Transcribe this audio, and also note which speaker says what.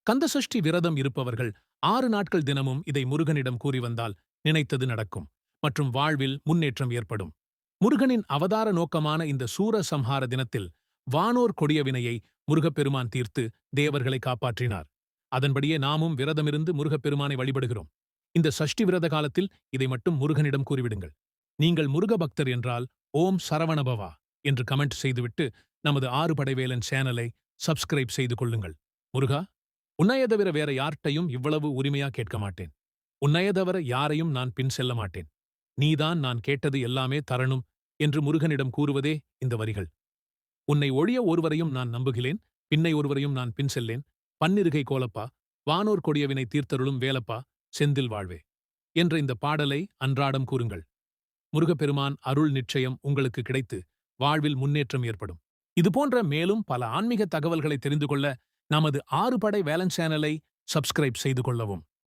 Speaker 1: கந்தசஷ்டி விரதம் இருப்பவர்கள் 6 நாட்கள் தினமும் இதை முருகனிடம் கூறி வந்தால் நினைத்தது நடக்கும் மற்றும் வாழ்வில் முன்னேற்றம் ஏற்படும். முருகனின் அவதார நோக்கமான இந்த சூர சம்ஹார தினத்தில் வானோர் கொடிய வினையை முருகப்பெருமான் தீர்த்து தேவர்களை காப்பாற்றினார். அதன்படியே நாமும் விரதமிருந்து முருகப்பெருமானை வழிபடுகிறோம். இந்த சஷ்டி விரத காலத்தில் இதை மட்டும் முருகனிடம் கூறிவிடுங்கள். நீங்கள் முருக பக்தர் என்றால் ஓம் சரவணபவா என்று கமெண்ட் செய்துவிட்டு நமது ஆறுபடைவேலன் சேனலை சப்ஸ்கிரைப் செய்து கொள்ளுங்கள். முருகா, உன்னைய தவிர வேற யார்ட்டையும் இவ்வளவு உரிமையா கேட்க மாட்டேன். உன்னைய தவிர யாரையும் நான் பின் செல்ல மாட்டேன். நீதான் நான் கேட்டது எல்லாமே தரணும் என்று முருகனிடம் கூறுவதே இந்த வரிகள். உன்னை ஒழிய ஒருவரையும் நான் நம்புகிறேன், பின்னை ஒருவரையும் நான் பின் செல்லேன். பன்னிருகை கோலப்பா, வானோர் கொடியவினை தீர்த்தருளும் வேலப்பா, செந்தில் வாழ்வே என்ற இந்த பாடலை அன்றாடம் கூறுங்கள். முருகப்பெருமான் அருள் நிச்சயம் உங்களுக்கு கிடைத்து வாழ்வில் முன்னேற்றம் ஏற்படும். இதுபோன்ற மேலும் பல ஆன்மீக தகவல்களை தெரிந்து கொள்ள நமது ஆறுபடை வேலன் சேனலை சப்ஸ்கிரைப் செய்து கொள்ளவும்.